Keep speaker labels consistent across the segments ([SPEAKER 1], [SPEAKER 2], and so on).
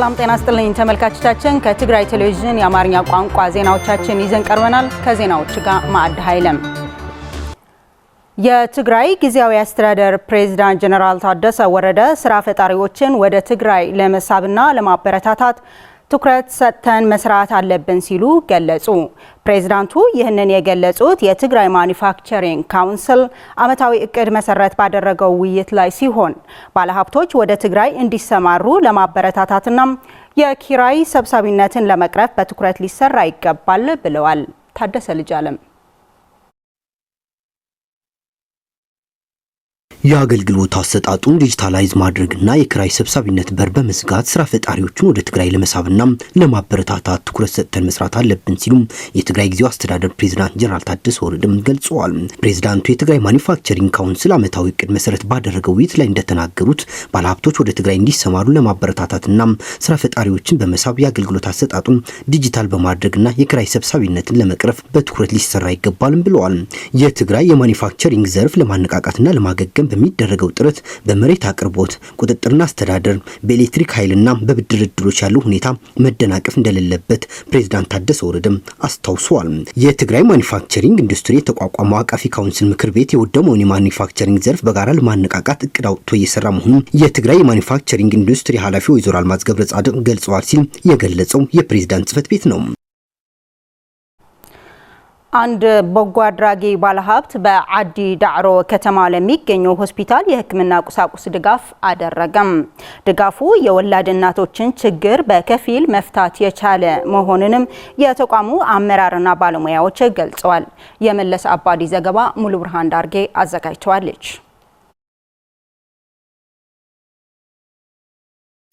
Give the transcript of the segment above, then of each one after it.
[SPEAKER 1] ሰላም ጤና ይስጥልኝ ተመልካቾቻችን ከትግራይ ቴሌቪዥን የአማርኛ ቋንቋ ዜናዎቻችን ይዘን ቀርበናል ከዜናዎቹ ጋር ማዕድ ኃይለም የትግራይ ጊዜያዊ አስተዳደር ፕሬዝዳንት ጀነራል ታደሰ ወረደ ስራ ፈጣሪዎችን ወደ ትግራይ ለመሳብና ለማበረታታት ትኩረት ሰጥተን መስራት አለብን ሲሉ ገለጹ። ፕሬዝዳንቱ ይህንን የገለጹት የትግራይ ማኒፋክቸሪንግ ካውንስል አመታዊ እቅድ መሰረት ባደረገው ውይይት ላይ ሲሆን ባለሀብቶች ወደ ትግራይ እንዲሰማሩ ለማበረታታትና የኪራይ ሰብሳቢነትን ለመቅረፍ በትኩረት ሊሰራ ይገባል ብለዋል። ታደሰ ልጅ አለም
[SPEAKER 2] የአገልግሎት አሰጣጡን ዲጂታላይዝ ማድረግና የኪራይ ሰብሳቢነት በር በመዝጋት ስራ ፈጣሪዎችን ወደ ትግራይ ለመሳብና ለማበረታታት ትኩረት ሰጥተን መስራት አለብን ሲሉ የትግራይ ጊዜያዊ አስተዳደር ፕሬዝዳንት ጀነራል ታደሰ ወረደ ገልጸዋል። ፕሬዝዳንቱ የትግራይ ማኒፋክቸሪንግ ካውንስል አመታዊ እቅድ መሰረት ባደረገው ውይይት ላይ እንደተናገሩት ባለሀብቶች ወደ ትግራይ እንዲሰማሩ ለማበረታታትና ስራ ፈጣሪዎችን በመሳብ የአገልግሎት አሰጣጡን ዲጂታል በማድረግና የኪራይ ሰብሳቢነትን ለመቅረፍ በትኩረት ሊሰራ ይገባል ብለዋል። የትግራይ የማኒፋክቸሪንግ ዘርፍ ለማነቃቃትና ለማገገም በሚደረገው ጥረት በመሬት አቅርቦት ቁጥጥርና አስተዳደር በኤሌክትሪክ ኃይልና በብድር እድሎች ያለው ሁኔታ መደናቀፍ እንደሌለበት ፕሬዝዳንት ታደሰ ወረደ አስታውሰዋል። የትግራይ ማኒፋክቸሪንግ ኢንዱስትሪ የተቋቋመው አቃፊ ካውንስል ምክር ቤት የወደመውን የማኒፋክቸሪንግ ዘርፍ በጋራ ለማነቃቃት እቅድ አውጥቶ እየሰራ መሆኑን የትግራይ የማኒፋክቸሪንግ ኢንዱስትሪ ኃላፊ ወይዘሮ አልማዝ ገብረጻድቅ ገልጸዋል ሲል የገለጸው የፕሬዝዳንት ጽህፈት ቤት ነው።
[SPEAKER 1] አንድ በጎ አድራጊ ባለሀብት በአዲ ዳዕሮ ከተማ ለሚገኘው ሆስፒታል የሕክምና ቁሳቁስ ድጋፍ አደረገም። ድጋፉ የወላድ እናቶችን ችግር በከፊል መፍታት የቻለ መሆኑንም የተቋሙ አመራርና ባለሙያዎች ገልጸዋል። የመለስ አባዲ ዘገባ ሙሉ ብርሃን ዳርጌ አዘጋጅተዋለች።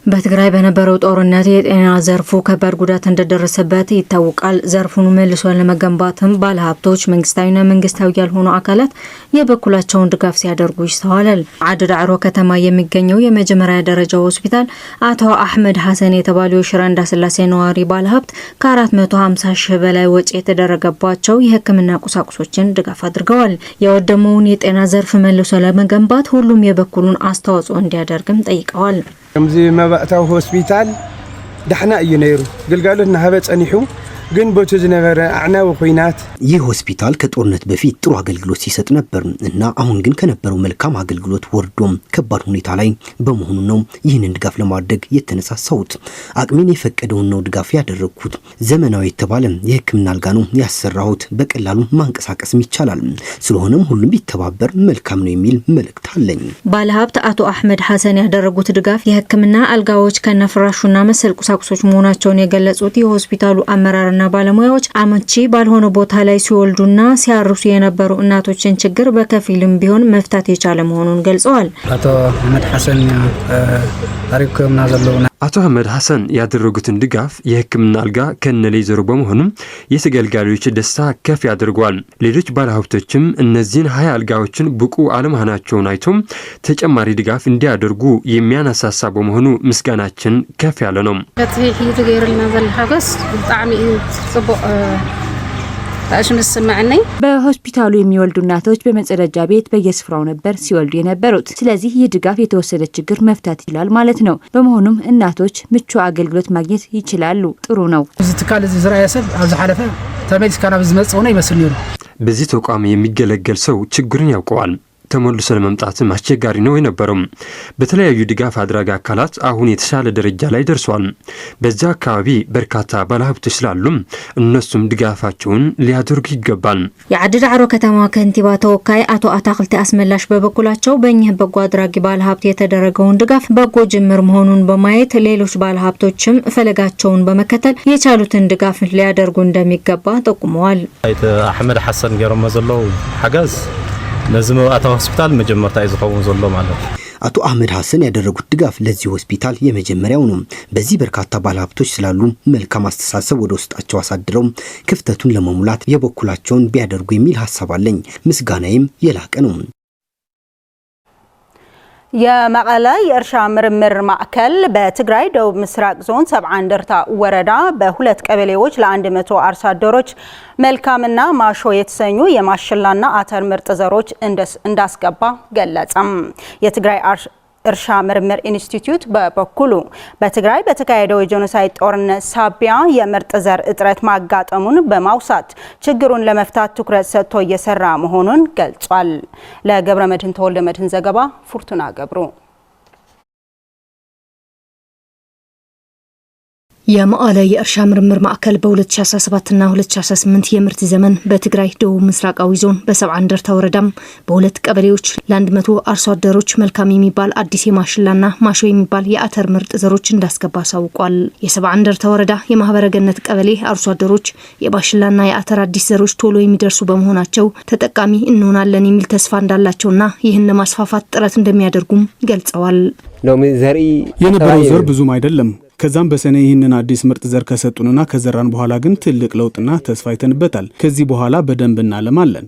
[SPEAKER 3] በትግራይ በነበረው ጦርነት የጤና ዘርፉ ከባድ ጉዳት እንደደረሰበት ይታወቃል። ዘርፉን መልሶ ለመገንባትም ባለሀብቶች፣ መንግስታዊና መንግስታዊ ያልሆኑ አካላት የበኩላቸውን ድጋፍ ሲያደርጉ ይስተዋላል። አዲ ዳዕሮ ከተማ የሚገኘው የመጀመሪያ ደረጃ ሆስፒታል አቶ አህመድ ሐሰን የተባሉ የሽረ እንዳስላሴ ነዋሪ ባለሀብት ከ450 ሺህ በላይ ወጪ የተደረገባቸው የህክምና ቁሳቁሶችን ድጋፍ አድርገዋል። የወደመውን የጤና ዘርፍ መልሶ ለመገንባት ሁሉም የበኩሉን አስተዋጽኦ እንዲያደርግም ጠይቀዋል።
[SPEAKER 4] ከምዚ መባእታዊ ሆስፒታል ዳሕና እዩ ነይሩ ግልጋሎት ናሃበ ጸኒሑ ግን ቦቱ ዝነበረ አዕናዊ ኩናት
[SPEAKER 2] ይህ ሆስፒታል ከጦርነት በፊት ጥሩ አገልግሎት ሲሰጥ ነበር እና አሁን ግን ከነበረው መልካም አገልግሎት ወርዶም ከባድ ሁኔታ ላይ በመሆኑ ነው ይህንን ድጋፍ ለማድረግ የተነሳሳሁት። አቅሜን የፈቀደውን ነው ድጋፍ ያደረግኩት። ዘመናዊ የተባለ የህክምና አልጋ ነው ያሰራሁት። በቀላሉ ማንቀሳቀስም ይቻላል። ስለሆነም ሁሉም ቢተባበር መልካም ነው የሚል መልእክት አለኝ።
[SPEAKER 3] ባለሀብት አቶ አህመድ ሐሰን ያደረጉት ድጋፍ የህክምና አልጋዎች ከነፍራሹና መሰል ቁሳቁሶች መሆናቸውን የገለጹት የሆስፒታሉ አመራር ና ባለሙያዎች አመቺ ባልሆነ ቦታ ላይ ሲወልዱና ሲያርሱ የነበሩ እናቶችን ችግር በከፊልም ቢሆን መፍታት የቻለ መሆኑን ገልጸዋል።
[SPEAKER 4] አቶ አህመድ ሐሰን ታሪክና ዘለውና
[SPEAKER 5] አቶ አህመድ ሐሰን ያደረጉትን ድጋፍ የህክምና አልጋ ከነሌዘሩ በመሆኑም የተገልጋዮች ደስታ ከፍ ያደርጓል። ሌሎች ባለሀብቶችም እነዚህን 20 አልጋዎችን ብቁ አለመሆናቸውን አይቶም ተጨማሪ ድጋፍ እንዲያደርጉ የሚያነሳሳ በመሆኑ ምስጋናችን ከፍ ያለ ነው።
[SPEAKER 6] በሆስፒታሉ የሚወልዱ እናቶች በመጸዳጃ ቤት በየስፍራው ነበር ሲወልዱ የነበሩት። ስለዚህ ይህ ድጋፍ የተወሰደ ችግር መፍታት ይችላል ማለት ነው። በመሆኑም እናቶች ምቹ አገልግሎት ማግኘት ይችላሉ። ጥሩ ነው።
[SPEAKER 4] እዚህ ተካለ ዝራያ ሰብ አብዝ ሐለፈ ተመልስካና በዝመጽው ነው ይመስል ነው።
[SPEAKER 5] በዚህ ተቋም የሚገለገል ሰው ችግሩን ያውቀዋል። ተመልሶ ለመምጣትም አስቸጋሪ ነው የነበረው። በተለያዩ ድጋፍ አድራጊ አካላት አሁን የተሻለ ደረጃ ላይ ደርሷል። በዛ አካባቢ በርካታ ባለሀብቶች ስላሉ እነሱም ድጋፋቸውን ሊያደርጉ ይገባል።
[SPEAKER 3] የአዲ ዳዕሮ ከተማ ከንቲባ ተወካይ አቶ አታክልቲ አስመላሽ በበኩላቸው በእኚህ በጎ አድራጊ ባለሀብት የተደረገውን ድጋፍ በጎ ጅምር መሆኑን በማየት ሌሎች ባለሀብቶችም ፈለጋቸውን በመከተል የቻሉትን ድጋፍ ሊያደርጉ እንደሚገባ ጠቁመዋል።
[SPEAKER 7] አህመድ ሐሰን ገረመ ዘለው ሐጋዝ ለዚህ መባእታዊ ሆስፒታል መጀመርታ ይዝኸው ዘሎ ማለት
[SPEAKER 2] አቶ አህመድ ሐሰን ያደረጉት ድጋፍ ለዚህ ሆስፒታል የመጀመሪያው ነው። በዚህ በርካታ ባለሀብቶች ስላሉ መልካም አስተሳሰብ ወደ ውስጣቸው አሳድረው ክፍተቱን ለመሙላት የበኩላቸውን ቢያደርጉ የሚል ሐሳብ አለኝ። ምስጋናዬም የላቀ ነው።
[SPEAKER 1] የመቀለ የእርሻ ምርምር ማዕከል በትግራይ ደቡብ ምስራቅ ዞን 70 እንደርታ ወረዳ በሁለት ቀበሌዎች ለ100 አርሶ አደሮች መልካምና ማሾ የተሰኙ የማሽላና አተር ምርጥ ዘሮች እንዳስገባ ገለጸም። እርሻ ምርምር ኢንስቲትዩት በበኩሉ በትግራይ በተካሄደው የጄኖሳይድ ጦርነት ሳቢያ የምርጥ ዘር እጥረት ማጋጠሙን በማውሳት ችግሩን ለመፍታት ትኩረት ሰጥቶ እየሰራ መሆኑን ገልጿል። ለገብረመድህን ተወልደመድህን ዘገባ ፉርቱና ገብሩ።
[SPEAKER 3] የመቀለ የእርሻ ምርምር ማዕከል በ2017 እና 2018 የምርት ዘመን በትግራይ ደቡብ ምስራቃዊ ዞን በሰብዓ እንደርታ ወረዳም በሁለት ቀበሌዎች ለ100 አርሶ አደሮች መልካም የሚባል አዲስ የማሽላና ማሾ የሚባል የአተር ምርጥ ዘሮች እንዳስገባ አሳውቋል። የሰብዓ እንደርታ ወረዳ የማህበረ ገነት ቀበሌ አርሶ አደሮች የማሽላና የአተር አዲስ ዘሮች ቶሎ የሚደርሱ በመሆናቸው ተጠቃሚ እንሆናለን የሚል ተስፋ እንዳላቸውና ይህን ለማስፋፋት ጥረት እንደሚያደርጉም ገልጸዋል።
[SPEAKER 8] የነበረው ዘር ብዙም አይደለም። ከዛም በሰኔ ይህንን አዲስ ምርጥ ዘር ከሰጡንና ከዘራን በኋላ ግን ትልቅ ለውጥና ተስፋ አይተንበታል። ከዚህ በኋላ በደንብ እናለማለን።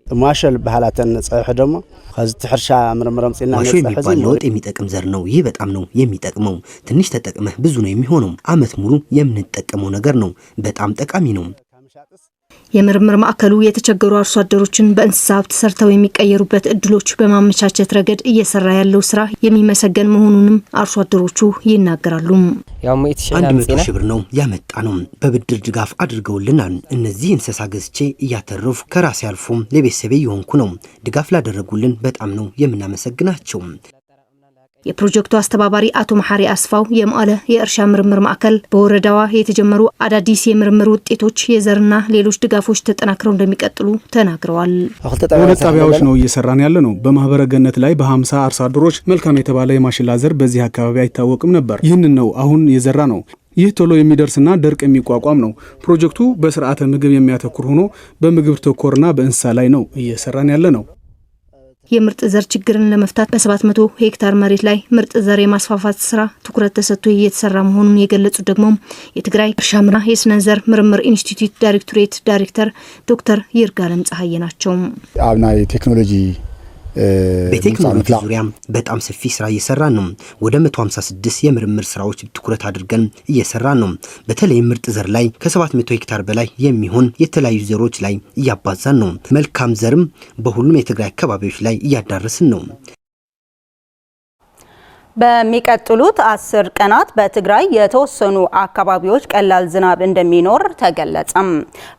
[SPEAKER 9] ማሸል ባህላተን ጸሕ ደሞ ከዚ ትሕርሻ ምርምረም ጽልና
[SPEAKER 2] ማሾ የሚባል ለውጥ የሚጠቅም ዘር ነው። ይህ በጣም ነው የሚጠቅመው። ትንሽ ተጠቅመህ ብዙ ነው የሚሆነው። አመት ሙሉ የምንጠቀመው ነገር ነው። በጣም ጠቃሚ ነው።
[SPEAKER 3] የምርምር ማዕከሉ የተቸገሩ አርሶ አደሮችን በእንስሳ ሀብት ሰርተው የሚቀየሩበት እድሎች በማመቻቸት ረገድ እየሰራ ያለው ስራ የሚመሰገን መሆኑንም አርሶ አደሮቹ ይናገራሉ።
[SPEAKER 2] 100 ሺህ ብር ነው ያመጣ ነው። በብድር ድጋፍ አድርገውልናል። እነዚህ እንስሳ ገዝቼ እያተረፉ ከራሴ አልፎም ለቤተሰቤ የሆንኩ ነው። ድጋፍ ላደረጉልን በጣም ነው የምናመሰግናቸው።
[SPEAKER 3] የፕሮጀክቱ አስተባባሪ አቶ መሐሪ አስፋው የመቀለ የእርሻ ምርምር ማዕከል በወረዳዋ የተጀመሩ አዳዲስ የምርምር ውጤቶች የዘርና ሌሎች ድጋፎች ተጠናክረው እንደሚቀጥሉ ተናግረዋል።
[SPEAKER 8] ሁለት ጣቢያዎች ነው እየሰራን ያለ ነው። በማህበረ ገነት ላይ በ50 አርሶ አደሮች መልካም የተባለ የማሽላ ዘር በዚህ አካባቢ አይታወቅም ነበር። ይህንን ነው አሁን የዘራ ነው። ይህ ቶሎ የሚደርስና ደርቅ የሚቋቋም ነው። ፕሮጀክቱ በስርዓተ ምግብ የሚያተኩር ሆኖ በምግብ ተኮርና በእንስሳ ላይ ነው እየሰራን ያለ ነው።
[SPEAKER 3] የምርጥ ዘር ችግርን ለመፍታት በ700 ሄክታር መሬት ላይ ምርጥ ዘር የማስፋፋት ስራ ትኩረት ተሰጥቶ እየተሰራ መሆኑን የገለጹት ደግሞ የትግራይ እርሻና የስነ ዘር ምርምር ኢንስቲትዩት ዳይሬክቶሬት ዳይሬክተር ዶክተር ይርጋለም ፀሐይ ናቸው።
[SPEAKER 10] አብናይ ቴክኖሎጂ
[SPEAKER 2] በቴክኖሎጂ ዙሪያ በጣም ሰፊ ስራ እየሰራን ነው። ወደ 156 የምርምር ስራዎች ትኩረት አድርገን እየሰራን ነው። በተለይ ምርጥ ዘር ላይ ከ700 ሄክታር በላይ የሚሆን የተለያዩ ዘሮች ላይ እያባዛን ነው። መልካም ዘርም በሁሉም የትግራይ አካባቢዎች ላይ እያዳረስን ነው።
[SPEAKER 1] በሚቀጥሉት 10 ቀናት በትግራይ የተወሰኑ አካባቢዎች ቀላል ዝናብ እንደሚኖር ተገለጸም።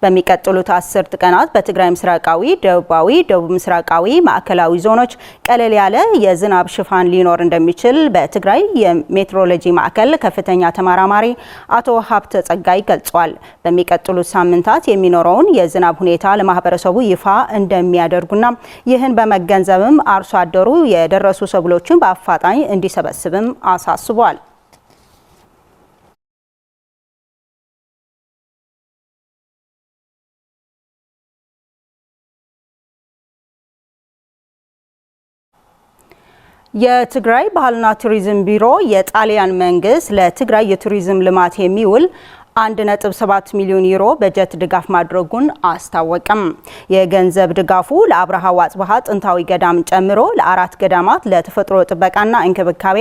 [SPEAKER 1] በሚቀጥሉት 10 ቀናት በትግራይ ምስራቃዊ፣ ደቡባዊ፣ ደቡብ ምስራቃዊ፣ ማዕከላዊ ዞኖች ቀለል ያለ የዝናብ ሽፋን ሊኖር እንደሚችል በትግራይ የሜትሮሎጂ ማዕከል ከፍተኛ ተመራማሪ አቶ ሀብተ ጸጋይ ገልጿል። በሚቀጥሉት ሳምንታት የሚኖረውን የዝናብ ሁኔታ ለማህበረሰቡ ይፋ እንደሚያደርጉና ይህን በመገንዘብም አርሶ አደሩ የደረሱ ሰብሎችን በአፋጣኝ እንዲሰበስብም አሳስቧል። የትግራይ ባህልና ቱሪዝም ቢሮ የጣሊያን መንግስት ለትግራይ የቱሪዝም ልማት የሚውል 1.7 ሚሊዮን ዩሮ በጀት ድጋፍ ማድረጉን አስታወቀም። የገንዘብ ድጋፉ ለአብርሃ ወአጽብሃ ጥንታዊ ገዳም ጨምሮ ለ4 ገዳማት ለተፈጥሮ ጥበቃና እንክብካቤ፣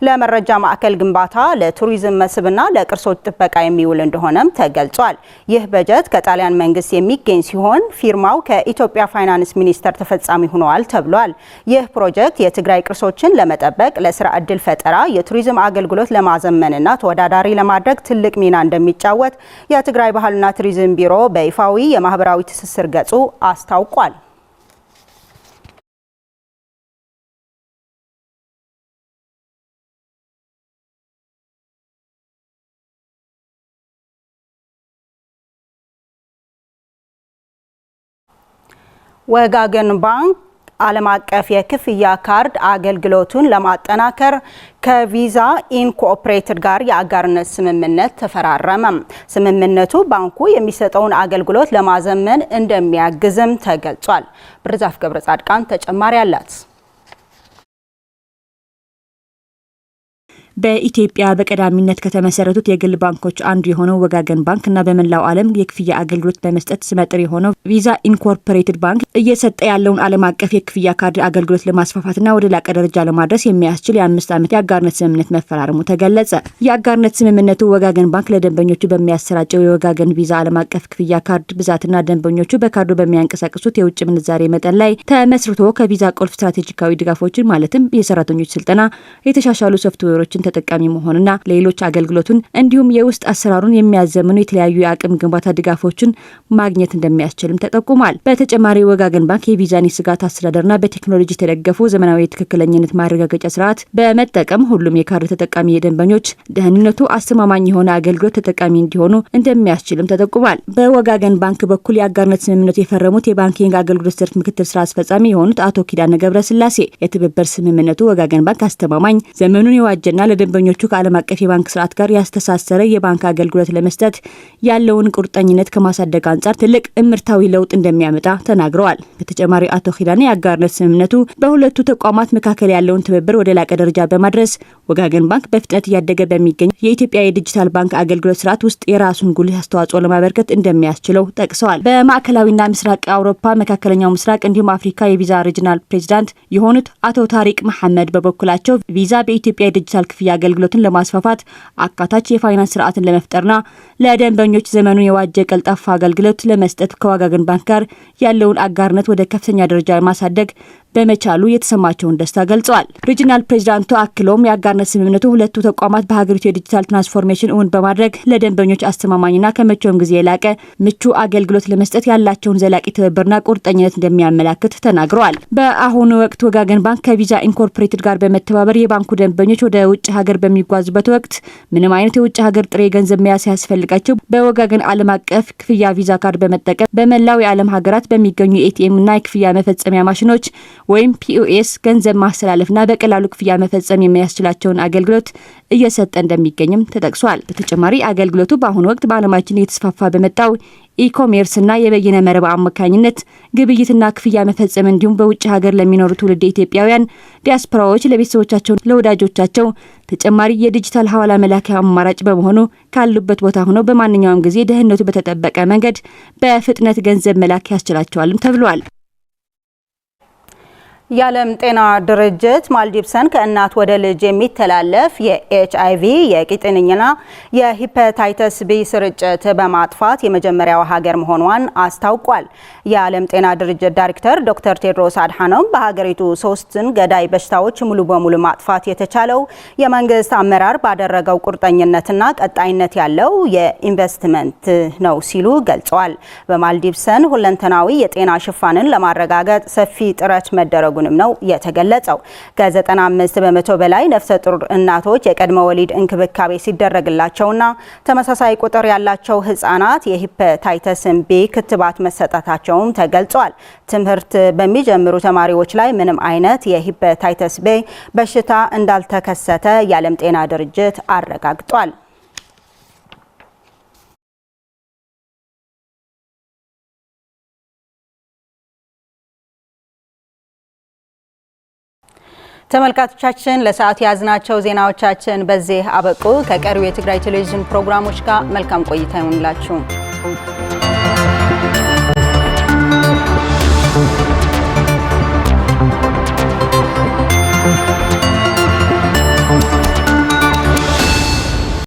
[SPEAKER 1] ለመረጃ ማዕከል ግንባታ፣ ለቱሪዝም መስህብና ለቅርሶች ጥበቃ የሚውል እንደሆነም ተገልጿል። ይህ በጀት ከጣሊያን መንግስት የሚገኝ ሲሆን ፊርማው ከኢትዮጵያ ፋይናንስ ሚኒስቴር ተፈጻሚ ሆኗል ተብሏል። ይህ ፕሮጀክት የትግራይ ቅርሶችን ለመጠበቅ፣ ለስራ ዕድል ፈጠራ፣ የቱሪዝም አገልግሎት ለማዘመንና ተወዳዳሪ ለማድረግ ትልቅ ሚና እንደሚጫወት የትግራይ ባህልና ቱሪዝም ቢሮ በይፋዊ የማህበራዊ ትስስር ገጹ አስታውቋል። ወጋገን ባንክ ዓለም አቀፍ የክፍያ ካርድ አገልግሎቱን ለማጠናከር ከቪዛ ኢንኮኦፕሬትድ ጋር የአጋርነት ስምምነት ተፈራረመ። ስምምነቱ ባንኩ የሚሰጠውን አገልግሎት ለማዘመን እንደሚያግዝም ተገልጿል። ብርዛፍ ገብረ ጻድቃን ተጨማሪ አላት።
[SPEAKER 6] በኢትዮጵያ በቀዳሚነት ከተመሰረቱት የግል ባንኮች አንዱ የሆነው ወጋገን ባንክ እና በመላው ዓለም የክፍያ አገልግሎት በመስጠት ስመጥር የሆነው ቪዛ ኢንኮርፖሬትድ ባንክ እየሰጠ ያለውን ዓለም አቀፍ የክፍያ ካርድ አገልግሎት ለማስፋፋትና ወደ ላቀ ደረጃ ለማድረስ የሚያስችል የ5 ዓመት የአጋርነት ስምምነት መፈራረሙ ተገለጸ። የአጋርነት ስምምነቱ ወጋገን ባንክ ለደንበኞቹ በሚያሰራጨው የወጋገን ቪዛ ዓለም አቀፍ ክፍያ ካርድ ብዛትና ደንበኞቹ በካርዱ በሚያንቀሳቅሱት የውጭ ምንዛሬ መጠን ላይ ተመስርቶ ከቪዛ ቁልፍ ስትራቴጂካዊ ድጋፎችን ማለትም የሰራተኞች ስልጠና፣ የተሻሻሉ ሶፍትዌሮችን ተጠቃሚ መሆንና ሌሎች አገልግሎቱን እንዲሁም የውስጥ አሰራሩን የሚያዘምኑ የተለያዩ የአቅም ግንባታ ድጋፎችን ማግኘት እንደሚያስችልም ተጠቁሟል። በተጨማሪ ወጋገን ባንክ የቪዛን ስጋት አስተዳደርና በቴክኖሎጂ የተደገፉ ዘመናዊ የትክክለኝነት ማረጋገጫ ስርዓት በመጠቀም ሁሉም የካርድ ተጠቃሚ የደንበኞች ደህንነቱ አስተማማኝ የሆነ አገልግሎት ተጠቃሚ እንዲሆኑ እንደሚያስችልም ተጠቁሟል። በወጋገን ባንክ በኩል የአጋርነት ስምምነቱ የፈረሙት የባንኪንግ አገልግሎት ዘርፍ ምክትል ስራ አስፈጻሚ የሆኑት አቶ ኪዳነ ገብረስላሴ የትብብር ስምምነቱ ወጋገን ባንክ አስተማማኝ ዘመኑን የዋጀና ለደንበኞቹ ከዓለም አቀፍ የባንክ ስርዓት ጋር ያስተሳሰረ የባንክ አገልግሎት ለመስጠት ያለውን ቁርጠኝነት ከማሳደግ አንጻር ትልቅ እምርታዊ ለውጥ እንደሚያመጣ ተናግረዋል። በተጨማሪ አቶ ኪዳኔ የአጋርነት ስምምነቱ በሁለቱ ተቋማት መካከል ያለውን ትብብር ወደ ላቀ ደረጃ በማድረስ ወጋገን ባንክ በፍጥነት እያደገ በሚገኝ የኢትዮጵያ የዲጂታል ባንክ አገልግሎት ስርዓት ውስጥ የራሱን ጉልህ አስተዋጽኦ ለማበርከት እንደሚያስችለው ጠቅሰዋል። በማዕከላዊና ምስራቅ አውሮፓ፣ መካከለኛው ምስራቅ እንዲሁም አፍሪካ የቪዛ ሪጅናል ፕሬዚዳንት የሆኑት አቶ ታሪቅ መሐመድ በበኩላቸው ቪዛ በኢትዮጵያ የዲጂታል ክፍያ አገልግሎትን ለማስፋፋት አካታች የፋይናንስ ስርዓትን ለመፍጠርና ለደንበኞች ዘመኑን የዋጀ ቀልጣፋ አገልግሎት ለመስጠት ከወጋገን ባንክ ጋር ያለውን አጋርነት ወደ ከፍተኛ ደረጃ ማሳደግ በመቻሉ የተሰማቸውን ደስታ ገልጸዋል። ሪጂናል ፕሬዚዳንቱ አክለውም የአጋርነት ስምምነቱ ሁለቱ ተቋማት በሀገሪቱ የዲጂታል ትራንስፎርሜሽን እውን በማድረግ ለደንበኞች አስተማማኝና ከመቼውም ጊዜ የላቀ ምቹ አገልግሎት ለመስጠት ያላቸውን ዘላቂ ትብብርና ቁርጠኝነት እንደሚያመላክት ተናግረዋል። በአሁኑ ወቅት ወጋገን ባንክ ከቪዛ ኢንኮርፖሬትድ ጋር በመተባበር የባንኩ ደንበኞች ወደ ውጭ ሀገር በሚጓዙበት ወቅት ምንም አይነት የውጭ ሀገር ጥሬ ገንዘብ መያዝ ያስፈልጋቸው በወጋገን ዓለም አቀፍ ክፍያ ቪዛ ካርድ በመጠቀም በመላው የዓለም ሀገራት በሚገኙ የኤቲኤም እና የክፍያ መፈጸሚያ ማሽኖች ወይም ፒኦኤስ ገንዘብ ማስተላለፍና በቀላሉ ክፍያ መፈጸም የሚያስችላቸውን አገልግሎት እየሰጠ እንደሚገኝም ተጠቅሷል። በተጨማሪ አገልግሎቱ በአሁኑ ወቅት በዓለማችን እየተስፋፋ በመጣው ኢኮሜርስና የበይነ መረብ አማካኝነት ግብይትና ክፍያ መፈጸም እንዲሁም በውጭ ሀገር ለሚኖሩ ትውልደ ኢትዮጵያውያን ዲያስፖራዎች ለቤተሰቦቻቸው፣ ለወዳጆቻቸው ተጨማሪ የዲጂታል ሐዋላ መላኪያ አማራጭ በመሆኑ ካሉበት ቦታ ሆነው በማንኛውም ጊዜ ደህንነቱ በተጠበቀ መንገድ በፍጥነት ገንዘብ መላክ ያስችላቸዋልም ተብሏል።
[SPEAKER 1] የዓለም ጤና ድርጅት ማልዲቭስን ከእናት ወደ ልጅ የሚተላለፍ የኤችአይቪ የቂጥኝና የሂፐታይተስ ቢ ስርጭት በማጥፋት የመጀመሪያው ሀገር መሆኗን አስታውቋል። የዓለም ጤና ድርጅት ዳይሬክተር ዶክተር ቴድሮስ አድሃኖም በሀገሪቱ 3 ገዳይ በሽታዎች ሙሉ በሙሉ ማጥፋት የተቻለው የመንግስት አመራር ባደረገው ቁርጠኝነትና ቀጣይነት ያለው የኢንቨስትመንት ነው ሲሉ ገልጸዋል። በማልዲቭስን ሁለንተናዊ የጤና ሽፋንን ለማረጋገጥ ሰፊ ጥረት መደረጉ ነው የተገለጸው። ከ95 በመቶ በላይ ነፍሰ ጡር እናቶች የቀድመ ወሊድ እንክብካቤ ሲደረግላቸውና ተመሳሳይ ቁጥር ያላቸው ህጻናት የሂፐታይተስ ቢ ክትባት መሰጠታቸውም ተገልጿል። ትምህርት በሚጀምሩ ተማሪዎች ላይ ምንም አይነት የሂፐታይተስ ቢ በሽታ እንዳልተከሰተ የዓለም ጤና ድርጅት አረጋግጧል። ተመልካቾቻችን ለሰዓቱ ያዝናቸው ዜናዎቻችን በዚህ አበቁ። ከቀሪው የትግራይ ቴሌቪዥን ፕሮግራሞች ጋር መልካም ቆይታ ይሁንላችሁ።